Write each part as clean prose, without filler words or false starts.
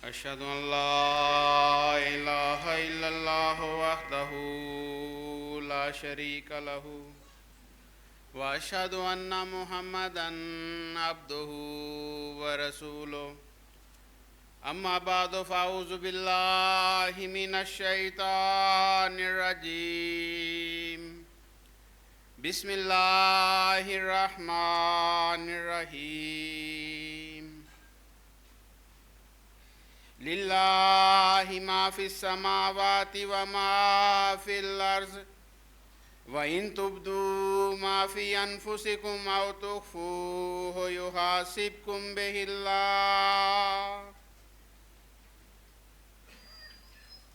أشهد أن لا إله إلا الله وحده لا شريك له وأشهد أن محمدا عبده ورسوله أما بعد فأعوذ بالله من الشيطان الرجيم بسم الله الرحمن الرحيم لله ما في السماوات وما في الأرض وإن تبدوا ما في أنفسكم أو تخفوه يحاسبكم به الله.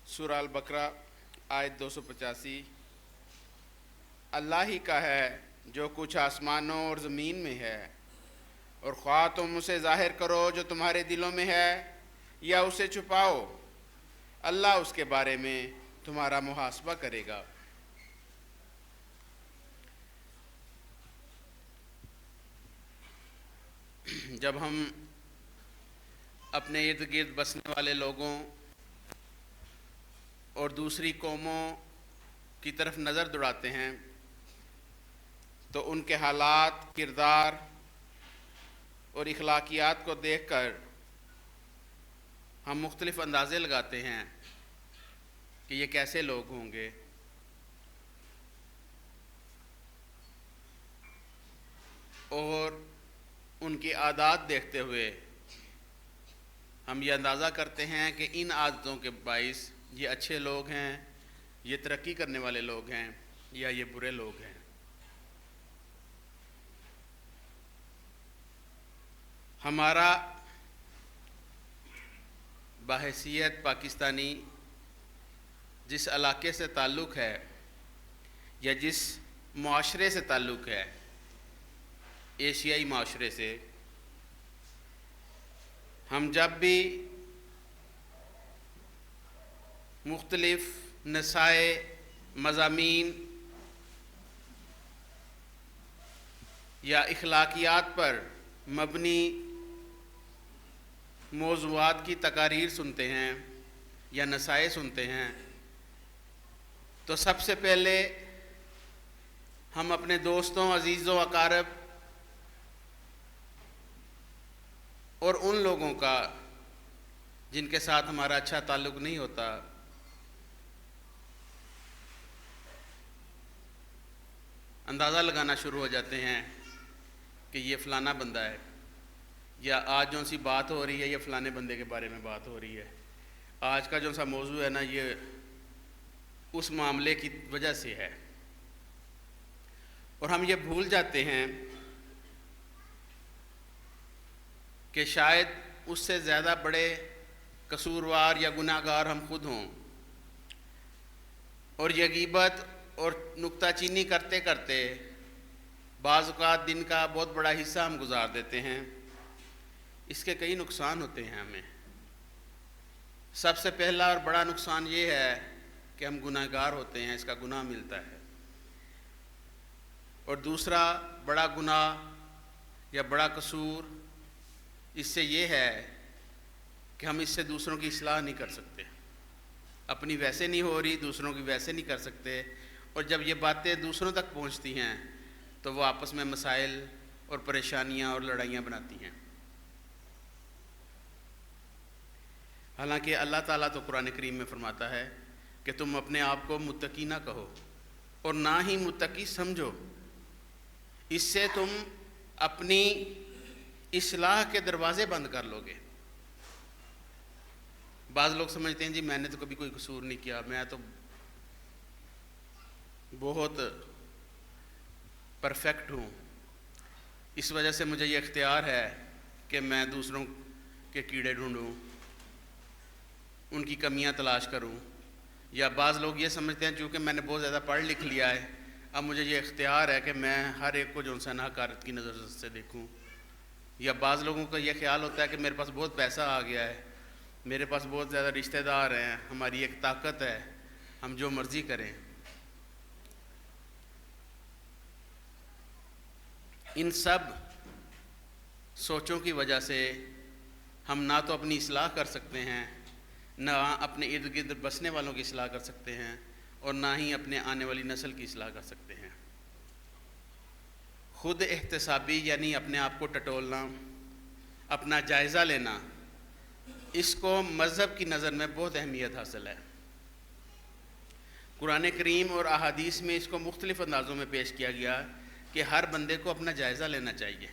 سورہ البقرہ آیت 285. اللہ ہی کا ہے جو کچھ آسمانوں اور زمین میں ہے، اور خواہ تم اسے ظاہر کرو جو تمہارے دلوں میں ہے یا اسے چھپاؤ، اللہ اس کے بارے میں تمہارا محاسبہ کرے گا. جب ہم اپنے ارد گرد بسنے والے لوگوں اور دوسری قوموں کی طرف نظر دوڑاتے ہیں تو ان کے حالات، کردار اور اخلاقیات کو دیکھ کر ہم مختلف اندازے لگاتے ہیں کہ یہ کیسے لوگ ہوں گے. اور ان کی عادات دیکھتے ہوئے ہم یہ اندازہ کرتے ہیں کہ ان عادتوں کے باعث یہ اچھے لوگ ہیں، یہ ترقی کرنے والے لوگ ہیں، یا یہ برے لوگ ہیں. ہمارا بحیثیت پاکستانی جس علاقے سے تعلق ہے یا جس معاشرے سے تعلق ہے، ایشیائی معاشرے سے، ہم جب بھی مختلف نسائے، مضامین یا اخلاقیات پر مبنی موضوعات کی تقاریر سنتے ہیں یا نصائح سنتے ہیں تو سب سے پہلے ہم اپنے دوستوں، عزیزوں، اقارب اور ان لوگوں کا جن کے ساتھ ہمارا اچھا تعلق نہیں ہوتا اندازہ لگانا شروع ہو جاتے ہیں کہ یہ فلانا بندہ ہے، یا آج جو سی بات ہو رہی ہے یہ فلانے بندے کے بارے میں بات ہو رہی ہے، آج کا جو سا موضوع ہے نا یہ اس معاملے کی وجہ سے ہے. اور ہم یہ بھول جاتے ہیں کہ شاید اس سے زیادہ بڑے قصوروار یا گناہ گار ہم خود ہوں، اور یہ غیبت اور نکتہ چینی کرتے کرتے بعض اوقات دن کا بہت بڑا حصہ ہم گزار دیتے ہیں. اس کے کئی نقصان ہوتے ہیں ہمیں. سب سے پہلا اور بڑا نقصان یہ ہے کہ ہم گناہ گار ہوتے ہیں، اس کا گناہ ملتا ہے. اور دوسرا بڑا گناہ یا بڑا قصور اس سے یہ ہے کہ ہم اس سے دوسروں کی اصلاح نہیں کر سکتے. اپنی ویسے نہیں ہو رہی، دوسروں کی ویسے نہیں کر سکتے، اور جب یہ باتیں دوسروں تک پہنچتی ہیں تو وہ آپس میں مسائل اور پریشانیاں اور لڑائیاں بناتی ہیں. حالانکہ اللہ تعالیٰ تو قرآن کریم میں فرماتا ہے کہ تم اپنے آپ کو متقی نہ کہو اور نہ ہی متقی سمجھو، اس سے تم اپنی اصلاح کے دروازے بند کر لو گے. بعض لوگ سمجھتے ہیں جی میں نے تو کبھی کوئی قصور نہیں کیا، میں تو بہت پرفیکٹ ہوں، اس وجہ سے مجھے یہ اختیار ہے کہ میں دوسروں کے کیڑے ڈھونڈوں، ان کی کمیاں تلاش کروں. یا بعض لوگ یہ سمجھتے ہیں چونکہ میں نے بہت زیادہ پڑھ لکھ لیا ہے اب مجھے یہ اختیار ہے کہ میں ہر ایک کو جو انسان حقارت کی نظر سے دیکھوں. یا بعض لوگوں کا یہ خیال ہوتا ہے کہ میرے پاس بہت پیسہ آ گیا ہے، میرے پاس بہت زیادہ رشتہ دار ہیں، ہماری ایک طاقت ہے، ہم جو مرضی کریں. ان سب سوچوں کی وجہ سے ہم نہ تو اپنی اصلاح کر سکتے ہیں، نہ اپنے ارد گرد بسنے والوں کی اصلاح کر سکتے ہیں، اور نہ ہی اپنے آنے والی نسل کی اصلاح کر سکتے ہیں۔ خود احتسابی یعنی اپنے آپ کو ٹٹولنا، اپنا جائزہ لینا، اس کو مذہب کی نظر میں بہت اہمیت حاصل ہے۔ قرآن کریم اور احادیث میں اس کو مختلف اندازوں میں پیش کیا گیا کہ ہر بندے کو اپنا جائزہ لینا چاہیے۔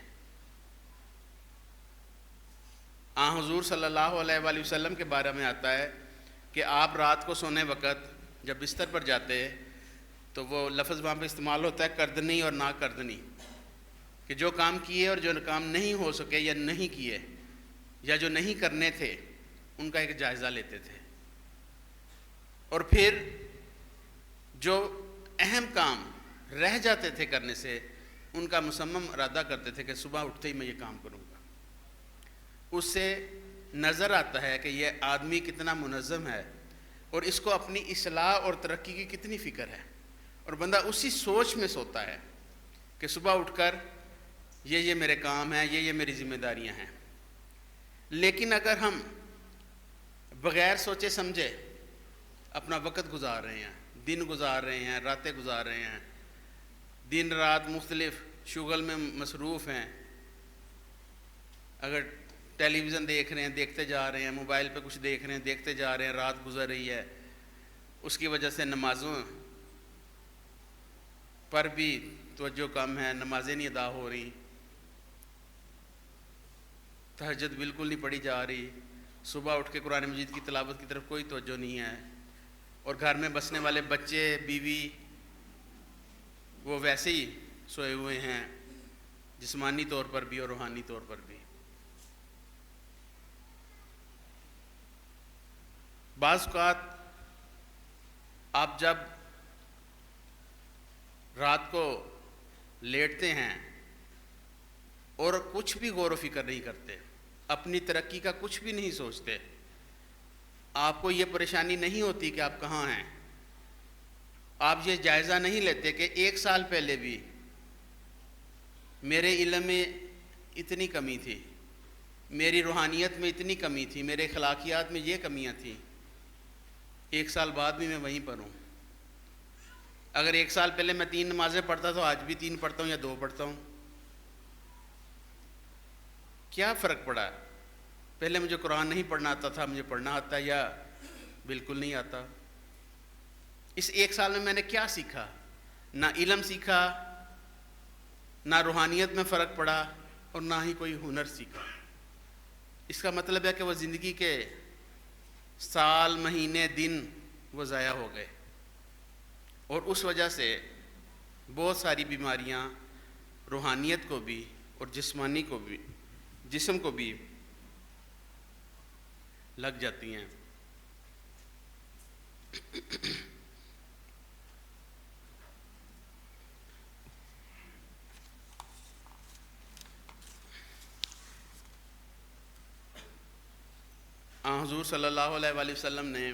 حضور صلی اللہ علیہ وآلہ وسلم کے بارے میں آتا ہے کہ آپ رات کو سونے وقت جب بستر پر جاتے تو وہ لفظ وہاں پہ استعمال ہوتا ہے کردنی اور نا کردنی، کہ جو کام کیے اور جو کام نہیں ہو سکے یا نہیں کیے یا جو نہیں کرنے تھے ان کا ایک جائزہ لیتے تھے، اور پھر جو اہم کام رہ جاتے تھے کرنے سے ان کا مصمم ارادہ کرتے تھے کہ صبح اٹھتے ہی میں یہ کام کروں گا۔ اس سے نظر آتا ہے کہ یہ آدمی کتنا منظم ہے اور اس کو اپنی اصلاح اور ترقی کی کتنی فکر ہے، اور بندہ اسی سوچ میں سوتا ہے کہ صبح اٹھ کر یہ میرے کام ہیں، یہ میری ذمہ داریاں ہیں۔ لیکن اگر ہم بغیر سوچے سمجھے اپنا وقت گزار رہے ہیں، دن گزار رہے ہیں، راتیں گزار رہے ہیں، دن رات مختلف شغل میں مصروف ہیں، اگر ٹیلی ویژن دیکھ رہے ہیں دیکھتے جا رہے ہیں، موبائل پہ کچھ دیکھ رہے ہیں دیکھتے جا رہے ہیں، رات گزر رہی ہے، اس کی وجہ سے نمازوں پر بھی توجہ کم ہے، نمازیں نہیں ادا ہو رہی، تہجد بالکل نہیں پڑھی جا رہی، صبح اٹھ کے قرآن مجید کی تلاوت کی طرف کوئی توجہ نہیں ہے، اور گھر میں بسنے والے بچے بیوی وہ ویسے ہی سوئے ہوئے ہیں، جسمانی طور پر بھی اور روحانی طور پر بھی۔ بعض اوقات آپ جب رات کو لیٹتے ہیں اور کچھ بھی غور و فکر نہیں کرتے، اپنی ترقی کا کچھ بھی نہیں سوچتے، آپ کو یہ پریشانی نہیں ہوتی کہ آپ کہاں ہیں، آپ یہ جائزہ نہیں لیتے کہ 1 سال پہلے بھی میرے علم میں اتنی کمی تھی، میری روحانیت میں اتنی کمی تھی، میرے اخلاقیات میں یہ کمیاں تھیں، 1 سال بعد بھی میں وہیں پر ہوں۔ اگر 1 سال پہلے میں 3 نمازیں پڑھتا تو آج بھی 3 پڑھتا ہوں یا 2 پڑھتا ہوں، کیا فرق پڑا؟ پہلے مجھے قرآن نہیں پڑھنا آتا تھا، مجھے پڑھنا آتا یا بالکل نہیں آتا؟ اس 1 سال میں نے کیا سیکھا؟ نہ علم سیکھا، نہ روحانیت میں فرق پڑا، اور نہ ہی کوئی ہنر سیکھا۔ اس کا مطلب ہے کہ وہ زندگی کے سال، مہینے، دن وہ ضائع ہو گئے، اور اس وجہ سے بہت ساری بیماریاں روحانیت کو بھی اور جسمانی کو بھی، جسم کو بھی لگ جاتی ہیں۔ حضور صلی اللہ علیہ وآلہ وسلم نے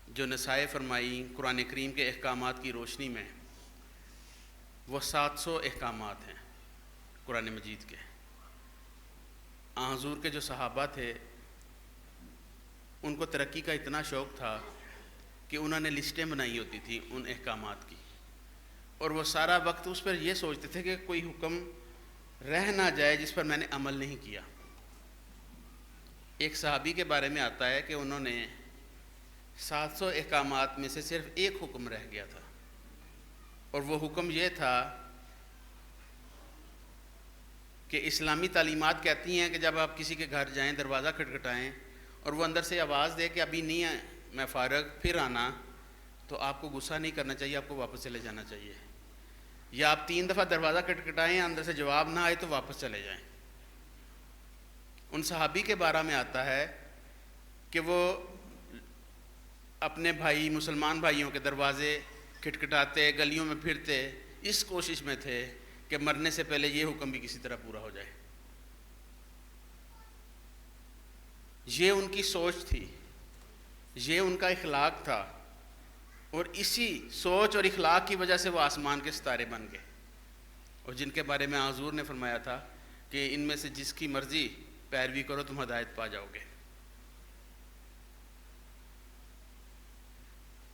جو نصائح فرمائی قرآن کریم کے احکامات کی روشنی میں، وہ 700 احکامات ہیں قرآن مجید کے۔ حضور کے جو صحابہ تھے ان کو ترقی کا اتنا شوق تھا کہ انہوں نے لسٹیں بنائی ہوتی تھی ان احکامات کی، اور وہ سارا وقت اس پر یہ سوچتے تھے کہ کوئی حکم رہ نہ جائے جس پر میں نے عمل نہیں کیا۔ ایک صحابی کے بارے میں آتا ہے کہ انہوں نے 700 احکامات میں سے صرف ایک حکم رہ گیا تھا، اور وہ حکم یہ تھا کہ اسلامی تعلیمات کہتی ہیں کہ جب آپ کسی کے گھر جائیں دروازہ کھٹکھٹائیں اور وہ اندر سے آواز دے کہ ابھی نہیں ہے میں فارغ پھر آنا، تو آپ کو غصہ نہیں کرنا چاہیے، آپ کو واپس چلے جانا چاہیے، یا آپ 3 دفعہ دروازہ کھٹکھٹائیں اندر سے جواب نہ آئے تو واپس چلے جائیں۔ ان صحابی کے بارے میں آتا ہے کہ وہ اپنے بھائی مسلمان بھائیوں کے دروازے کھٹکھٹاتے، گلیوں میں پھرتے، اس کوشش میں تھے کہ مرنے سے پہلے یہ حکم بھی کسی طرح پورا ہو جائے۔ یہ ان کی سوچ تھی، یہ ان کا اخلاق تھا، اور اسی سوچ اور اخلاق کی وجہ سے وہ آسمان کے ستارے بن گئے، اور جن کے بارے میں حضور نے فرمایا تھا کہ ان میں سے جس کی مرضی پیروی کرو تم ہدایت پا جاؤ گے۔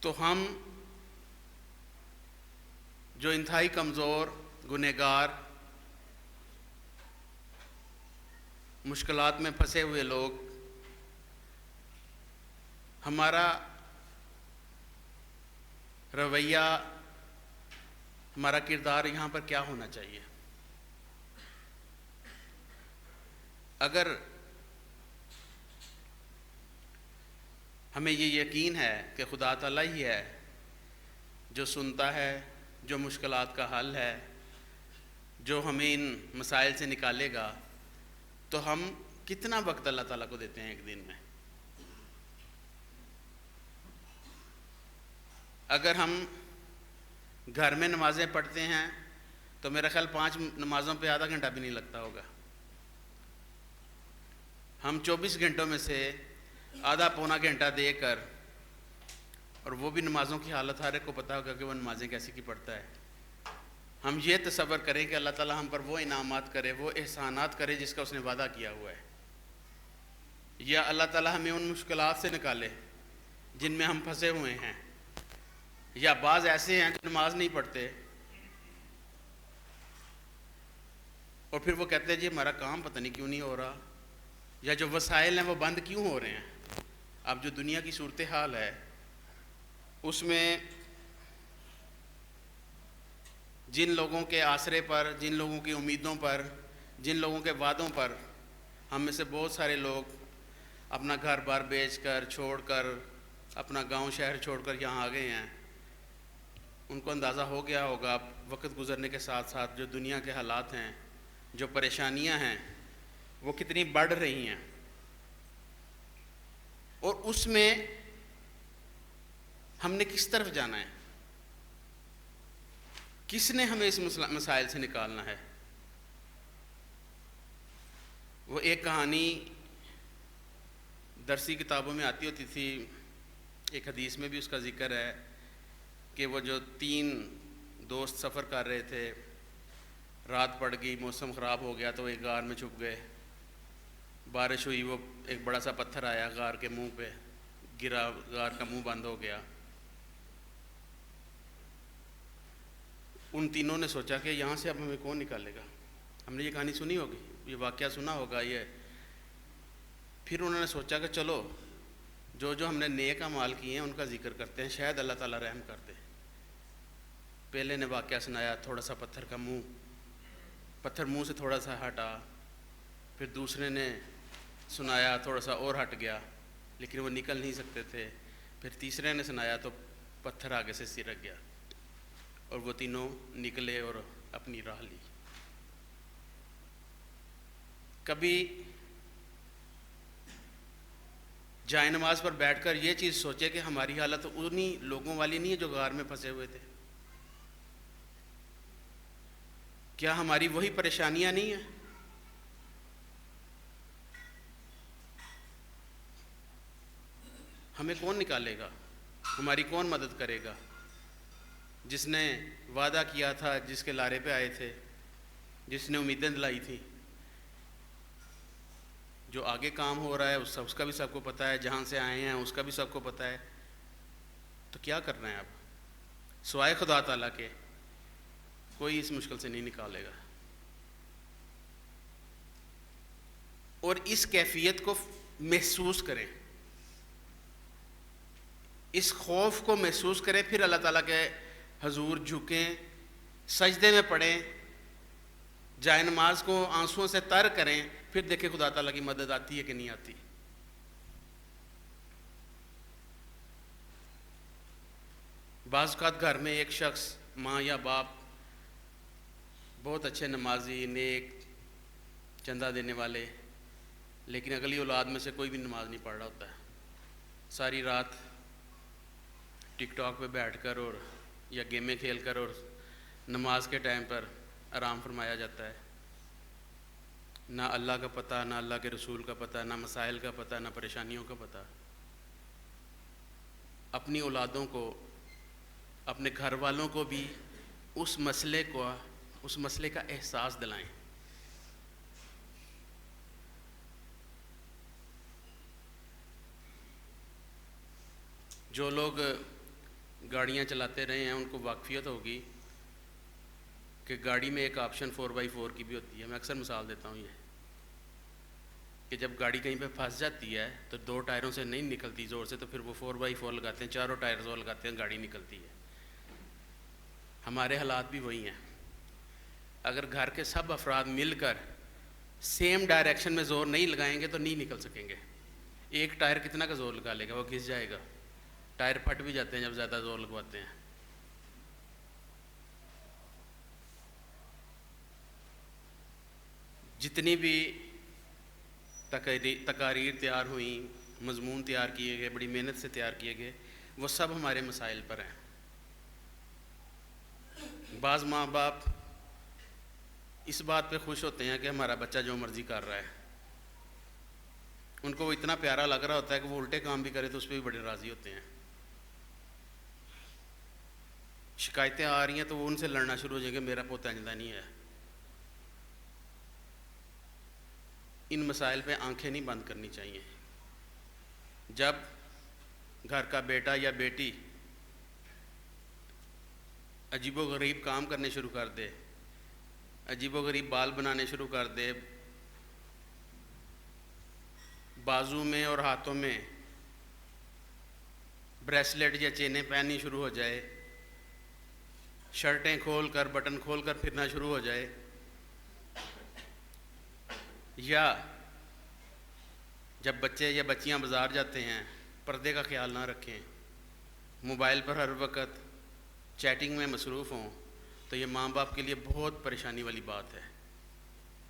تو ہم جو انتہائی کمزور، گنہگار، مشکلات میں پھنسے ہوئے لوگ، ہمارا رویہ، ہمارا کردار یہاں پر کیا ہونا چاہیے؟ اگر ہمیں یہ یقین ہے کہ خدا تعالیٰ ہی ہے جو سنتا ہے، جو مشکلات کا حل ہے، جو ہمیں ان مسائل سے نکالے گا، تو ہم کتنا وقت اللہ تعالیٰ کو دیتے ہیں ایک دن میں؟ اگر ہم گھر میں نمازیں پڑھتے ہیں تو میرا خیال 5 نمازوں پہ آدھا گھنٹہ بھی نہیں لگتا ہوگا۔ ہم 24 گھنٹوں میں سے آدھا پونا گھنٹہ دے کر، اور وہ بھی نمازوں کی حالت ہر ایک کو پتہ ہوگا کہ وہ نمازیں کیسی کی پڑھتا ہے، ہم یہ تصور کریں کہ اللہ تعالیٰ ہم پر وہ انعامات کرے، وہ احسانات کرے جس کا اس نے وعدہ کیا ہوا ہے، یا اللہ تعالیٰ ہمیں ان مشکلات سے نکالے جن میں ہم پھنسے ہوئے ہیں، یا بعض ایسے ہیں جو نماز نہیں پڑھتے اور پھر وہ کہتے ہیں جی ہمارا کام پتہ نہیں کیوں نہیں ہو رہا، یا جو وسائل ہیں وہ بند کیوں ہو رہے ہیں۔ اب جو دنیا کی صورتحال ہے اس میں جن لوگوں کے آسرے پر، جن لوگوں کی امیدوں پر، جن لوگوں کے وعدوں پر ہم میں سے بہت سارے لوگ اپنا گھر بار بیچ کر، چھوڑ کر، اپنا گاؤں شہر چھوڑ کر یہاں آ گئے ہیں، ان کو اندازہ ہو گیا ہوگا وقت گزرنے کے ساتھ ساتھ جو دنیا کے حالات ہیں، جو پریشانیاں ہیں، وہ کتنی بڑھ رہی ہیں، اور اس میں ہم نے کس طرف جانا ہے، کس نے ہمیں اس مسائل سے نکالنا ہے۔ وہ ایک کہانی درسی کتابوں میں آتی ہوتی تھی، ایک حدیث میں بھی اس کا ذکر ہے کہ وہ جو 3 دوست سفر کر رہے تھے، رات پڑ گئی، موسم خراب ہو گیا تو وہ ایک غار میں چھپ گئے، بارش ہوئی، وہ ایک بڑا سا پتھر آیا غار کے منہ پہ گرا، غار کا منہ بند ہو گیا۔ ان تینوں نے سوچا کہ یہاں سے اب ہمیں کون نکالے گا؟ ہم نے یہ کہانی سنی ہوگی، یہ واقعہ سنا ہوگا یہ۔ پھر انہوں نے سوچا کہ چلو جو جو ہم نے نیک اعمال کیے ہیں ان کا ذکر کرتے ہیں، شاید اللہ تعالیٰ رحم کر دے۔ پہلے نے واقعہ سنایا، تھوڑا سا پتھر منہ سے تھوڑا سا ہٹا، پھر دوسرے نے سنایا، تھوڑا سا اور ہٹ گیا لیکن وہ نکل نہیں سکتے تھے، پھر تیسرے نے سنایا تو پتھر آگے سے سرک گیا، اور وہ تینوں نکلے اور اپنی راہ لی۔ کبھی جائے نماز پر بیٹھ کر یہ چیز سوچے کہ ہماری حالت انہی لوگوں والی نہیں ہے جو غار میں پھنسے ہوئے تھے؟ کیا ہماری وہی پریشانیاں نہیں ہیں؟ ہمیں کون نکالے گا؟ ہماری کون مدد کرے گا؟ جس نے وعدہ کیا تھا، جس کے لارے پہ آئے تھے، جس نے امیدیں دلائی تھی، جو آگے کام ہو رہا ہے اس کا بھی سب کو پتہ ہے، جہاں سے آئے ہیں اس کا بھی سب کو پتہ ہے، تو کیا کرنا ہے اب؟ سوائے خدا تعالیٰ کے کوئی اس مشکل سے نہیں نکالے گا۔ اور اس کیفیت کو محسوس کریں، اس خوف کو محسوس کریں، پھر اللہ تعالیٰ کے حضور جھکیں، سجدے میں پڑیں، جائے نماز کو آنسوؤں سے تر کریں، پھر دیکھیں خدا تعالیٰ کی مدد آتی ہے کہ نہیں آتی۔ بعض اوقات گھر میں ایک شخص، ماں یا باپ، بہت اچھے نمازی، نیک، چندہ دینے والے، لیکن اگلی اولاد میں سے کوئی بھی نماز نہیں پڑھ رہا ہوتا ہے، ساری رات ٹک ٹاک پہ بیٹھ کر اور یا گیمیں کھیل کر، اور نماز کے ٹائم پر آرام فرمایا جاتا ہے۔ نہ اللہ کا پتہ، نہ اللہ کے رسول کا پتہ، نہ مسائل کا پتہ، نہ پریشانیوں کا پتہ۔ اپنی اولادوں کو، اپنے گھر والوں کو بھی اس مسئلے کا احساس دلائیں۔ جو لوگ گاڑیاں چلاتے رہے ہیں ان کو واقفیت ہوگی کہ گاڑی میں ایک آپشن 4x4 کی بھی ہوتی ہے. میں اکثر مثال دیتا ہوں یہ کہ جب گاڑی کہیں پہ پھنس جاتی ہے تو 2 ٹائروں سے نہیں نکلتی زور سے، تو پھر وہ 4x4 لگاتے ہیں، 4 ٹائر زور لگاتے ہیں، گاڑی نکلتی ہے. ہمارے حالات بھی وہی ہیں. اگر گھر کے سب افراد مل کر سیم ڈائریکشن میں زور نہیں لگائیں گے تو نہیں نکل سکیں گے. ایک ٹائر کتنا کا زور لگا لے گا؟ وہ گھس جائے گا. ٹائر پھٹ بھی جاتے ہیں جب زیادہ زور لگواتے ہیں. جتنی بھی تقاریر تیار ہوئیں، مضمون تیار کیے گئے، بڑی محنت سے تیار کیے گئے، وہ سب ہمارے مسائل پر ہیں. بعض ماں باپ اس بات پہ خوش ہوتے ہیں کہ ہمارا بچہ جو مرضی کر رہا ہے. ان کو وہ اتنا پیارا لگ رہا ہوتا ہے کہ وہ الٹے کام بھی کرے تو اس پہ بھی بڑے راضی ہوتے ہیں. شکایتیں آ رہی ہیں تو وہ ان سے لڑنا شروع ہو جائیں کہ میرا پوتا آئندہ نہیں ہے. ان مسائل پہ آنکھیں نہیں بند کرنی چاہیے. جب گھر کا بیٹا یا بیٹی عجیب و غریب کام کرنے شروع کر دے، عجیب و غریب بال بنانے شروع کر دے، بازو میں اور ہاتھوں میں بریسلیٹ یا چینیں پہننی شروع ہو جائے، شرٹیں کھول کر بٹن کھول کر پھرنا شروع ہو جائے، یا جب بچے یا بچیاں بازار جاتے ہیں پردے کا خیال نہ رکھیں، موبائل پر ہر وقت چیٹنگ میں مصروف ہوں، تو یہ ماں باپ کے لیے بہت پریشانی والی بات ہے.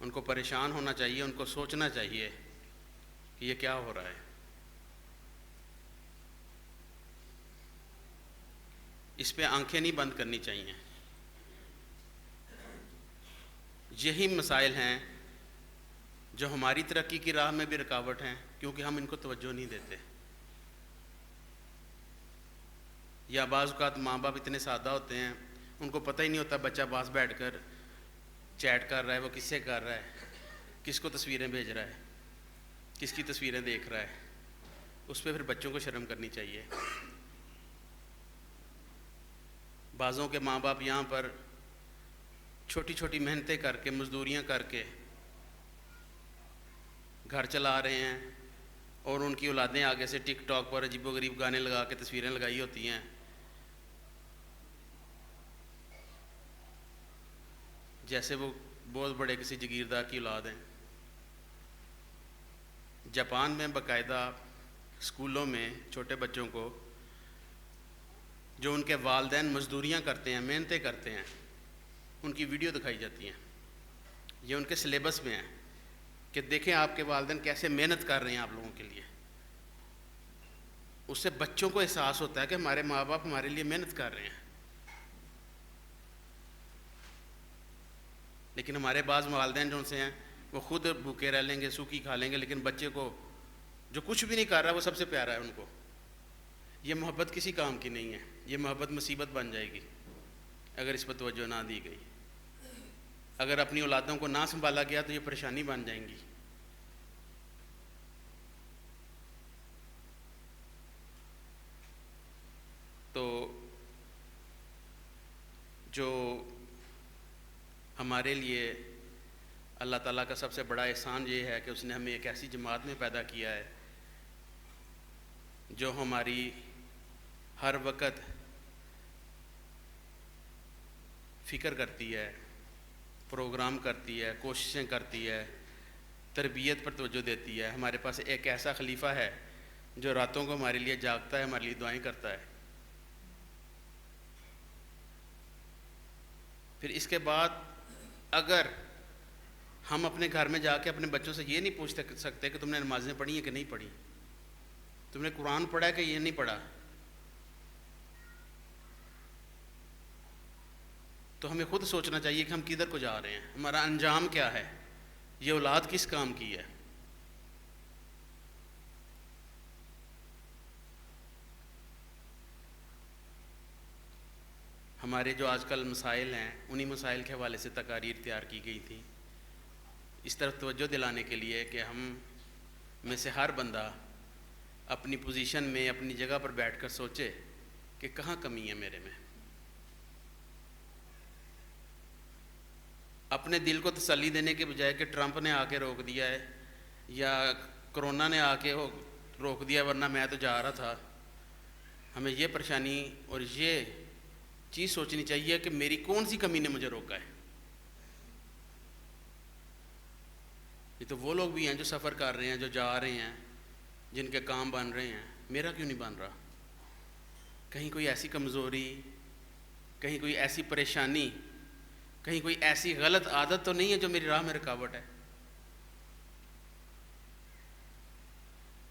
ان کو پریشان ہونا چاہیے، ان کو سوچنا چاہیے کہ یہ کیا ہو رہا ہے. اس پہ آنکھیں نہیں بند کرنی چاہیے. یہی مسائل ہیں جو ہماری ترقی کی راہ میں بھی رکاوٹ ہیں، کیونکہ ہم ان کو توجہ نہیں دیتے. یا بعض اوقات ماں باپ اتنے سادہ ہوتے ہیں ان کو پتہ ہی نہیں ہوتا بچہ پاس بیٹھ کر چیٹ کر رہا ہے، وہ کس سے کر رہا ہے، کس کو تصویریں بھیج رہا ہے، کس کی تصویریں دیکھ رہا ہے. اس پہ پھر بچوں کو شرم کرنی چاہیے. بعضوں کے ماں باپ یہاں پر چھوٹی چھوٹی محنتیں کر کے، مزدوریاں کر کے گھر چلا رہے ہیں، اور ان کی اولادیں آگے سے ٹک ٹاک پر عجیب و غریب گانے لگا کے تصویریں لگائی ہوتی ہیں جیسے وہ بہت بڑے کسی جگیردار کی اولاد ہیں. جاپان میں باقاعدہ اسکولوں میں چھوٹے بچوں کو جو ان کے والدین مزدوریاں کرتے ہیں، محنتیں کرتے ہیں، ان کی ویڈیو دکھائی جاتی ہیں. یہ ان کے سلیبس میں ہے کہ دیکھیں آپ کے والدین کیسے محنت کر رہے ہیں آپ لوگوں کے لیے. اس سے بچوں کو احساس ہوتا ہے کہ ہمارے ماں باپ ہمارے لیے محنت کر رہے ہیں. لیکن ہمارے بعض والدین جو سے ہیں وہ خود بھوکے رہ لیں گے، سوکھی کھا لیں گے، لیکن بچے کو جو کچھ بھی نہیں کر رہا وہ سب سے پیارا ہے ان کو. یہ محبت کسی کام کی نہیں ہے. یہ محبت مصیبت بن جائے گی اگر اس پر توجہ نہ دی گئی. اگر اپنی اولادوں کو نہ سنبھالا گیا تو یہ پریشانی بن جائیں گی. تو جو ہمارے لیے اللہ تعالیٰ کا سب سے بڑا احسان یہ ہے کہ اس نے ہمیں ایک ایسی جماعت میں پیدا کیا ہے جو ہماری ہر وقت فکر کرتی ہے، پروگرام کرتی ہے، کوششیں کرتی ہے، تربیت پر توجہ دیتی ہے. ہمارے پاس ایک ایسا خلیفہ ہے جو راتوں کو ہمارے لیے جاگتا ہے، ہمارے لیے دعائیں کرتا ہے. پھر اس کے بعد اگر ہم اپنے گھر میں جا کے اپنے بچوں سے یہ نہیں پوچھ سکتے کہ تم نے نمازیں پڑھی ہیں کہ نہیں پڑھی، تم نے قرآن پڑھا ہے کہ یہ نہیں پڑھا، تو ہمیں خود سوچنا چاہیے کہ ہم کدھر کو جا رہے ہیں، ہمارا انجام کیا ہے، یہ اولاد کس کام کی ہے. ہمارے جو آج کل مسائل ہیں انہی مسائل کے حوالے سے تقاریر تیار کی گئی تھی اس طرف توجہ دلانے کے لیے کہ ہم میں سے ہر بندہ اپنی پوزیشن میں اپنی جگہ پر بیٹھ کر سوچے کہ کہاں کمی ہے میرے میں. اپنے دل کو تسلی دینے کے بجائے کہ ٹرمپ نے آ کے روک دیا ہے یا کرونا نے آ کے روک دیا ورنہ میں تو جا رہا تھا، ہمیں یہ پریشانی اور یہ چیز سوچنی چاہیے کہ میری کون سی کمی نے مجھے روکا ہے. یہ تو وہ لوگ بھی ہیں جو سفر کر رہے ہیں، جو جا رہے ہیں، جن کے کام بن رہے ہیں، میرا کیوں نہیں بن رہا؟ کہیں کوئی ایسی کمزوری، کہیں کوئی ایسی پریشانی، کہیں کوئی ایسی غلط عادت تو نہیں ہے جو میری راہ میں رکاوٹ ہے؟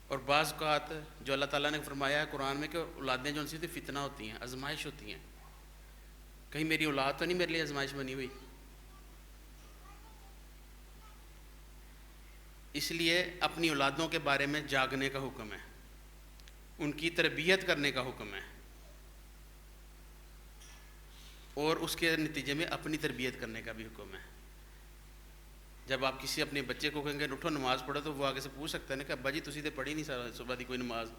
اور بعض اوقات جو اللہ تعالیٰ نے فرمایا ہے قرآن میں کہ اولادیں جو ان سے فتنہ ہوتی ہیں، آزمائش ہوتی ہیں، کہیں میری اولاد تو نہیں میرے لیے آزمائش بنی ہوئی؟ اس لیے اپنی اولادوں کے بارے میں جاگنے کا حکم ہے، ان کی تربیت کرنے کا حکم ہے، اور اس کے نتیجے میں اپنی تربیت کرنے کا بھی حکم ہے. جب آپ کسی اپنے بچے کو کہیں گے اٹھو نماز پڑھو تو وہ آگے سے پوچھ سکتا ہے نا کہ ابا جی تسی تے پڑھی نہیں صبح دی کوئی نماز.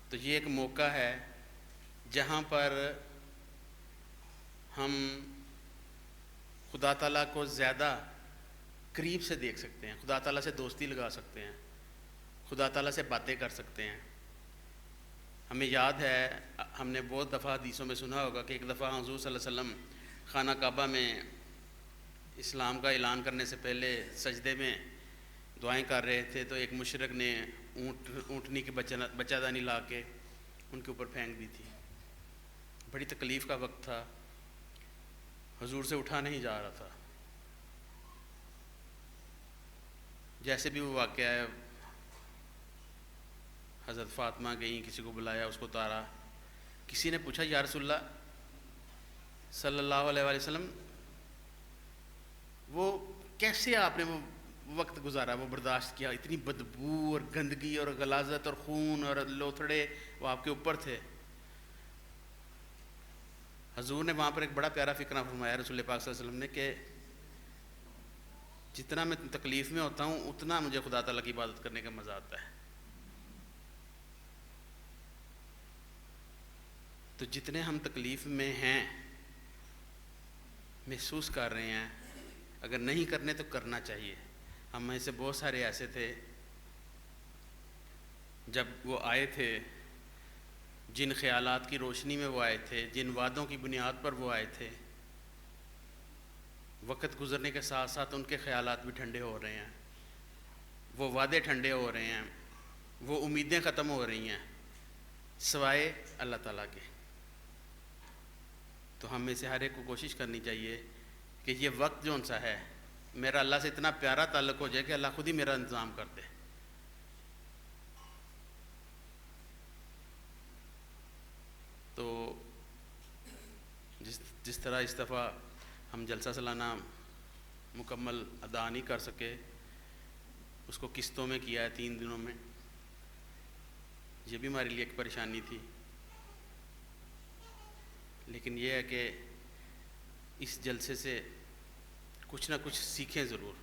تو یہ ایک موقع ہے جہاں پر ہم خدا تعالیٰ کو زیادہ قریب سے دیکھ سکتے ہیں، خدا تعالیٰ سے دوستی لگا سکتے ہیں، خدا تعالیٰ سے باتیں کر سکتے ہیں. ہمیں یاد ہے، ہم نے بہت دفعہ حدیثوں میں سنا ہوگا کہ ایک دفعہ حضور صلی اللہ علیہ وسلم خانہ کعبہ میں اسلام کا اعلان کرنے سے پہلے سجدے میں دعائیں کر رہے تھے تو ایک مشرک نے اونٹنی کی بچہ دانی لا کے ان کے اوپر پھینک دی تھی. بڑی تکلیف کا وقت تھا، حضور سے اٹھا نہیں جا رہا تھا. جیسے بھی وہ واقعہ ہے، حضرت فاطمہ گئیں، کسی کو بلایا، اس کو اتارا. کسی نے پوچھا یا رسول اللہ صلی اللہ علیہ وآلہ وسلم وہ کیسے آپ نے وہ وقت گزارا، وہ برداشت کیا؟ اتنی بدبو اور گندگی اور غلاظت اور خون اور لوتھڑے وہ آپ کے اوپر تھے. حضور نے وہاں پر ایک بڑا پیارا فکرہ فرمایا رسول پاک صلی اللہ علیہ وسلم نے کہ جتنا میں تکلیف میں ہوتا ہوں اتنا مجھے خدا تعالیٰ کی عبادت کرنے کا مزہ آتا ہے. تو جتنے ہم تکلیف میں ہیں، محسوس کر رہے ہیں، اگر نہیں کرنے تو کرنا چاہیے. ہم میں سے بہت سارے ایسے تھے جب وہ آئے تھے، جن خیالات کی روشنی میں وہ آئے تھے، جن وعدوں کی بنیاد پر وہ آئے تھے، وقت گزرنے کے ساتھ ساتھ ان کے خیالات بھی ٹھنڈے ہو رہے ہیں، وہ وعدے ٹھنڈے ہو رہے ہیں، وہ امیدیں ختم ہو رہی ہیں سوائے اللہ تعالیٰ کے. تو ہم میں سے ہر ایک کو کوشش کرنی چاہیے کہ یہ وقت جو سا ہے میرا اللہ سے اتنا پیارا تعلق ہو جائے کہ اللہ خود ہی میرا انتظام کر دے. تو جس طرح اس دفعہ ہم جلسہ سالانہ مکمل ادا نہیں کر سکے، اس کو قسطوں میں کیا ہے 3 دنوں میں، یہ بھی ہمارے لیے ایک پریشانی تھی. لیکن یہ ہے کہ اس جلسے سے کچھ نہ کچھ سیکھیں ضرور،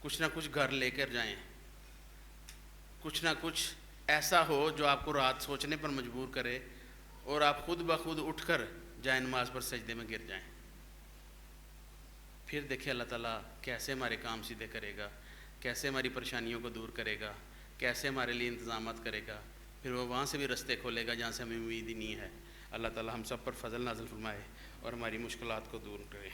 کچھ نہ کچھ گھر لے کر جائیں، کچھ نہ کچھ ایسا ہو جو آپ کو رات سوچنے پر مجبور کرے اور آپ خود بخود اٹھ کر جائیں نماز پر سجدے میں گر جائیں. پھر دیکھیں اللہ تعالیٰ کیسے ہمارے کام سیدھے کرے گا، کیسے ہماری پریشانیوں کو دور کرے گا، کیسے ہمارے لیے انتظامات کرے گا. پھر وہ وہاں سے بھی رستے کھولے گا جہاں سے ہمیں امید ہی نہیں ہے. اللہ تعالیٰ ہم سب پر فضل نازل فرمائے اور ہماری مشکلات کو دور کرے.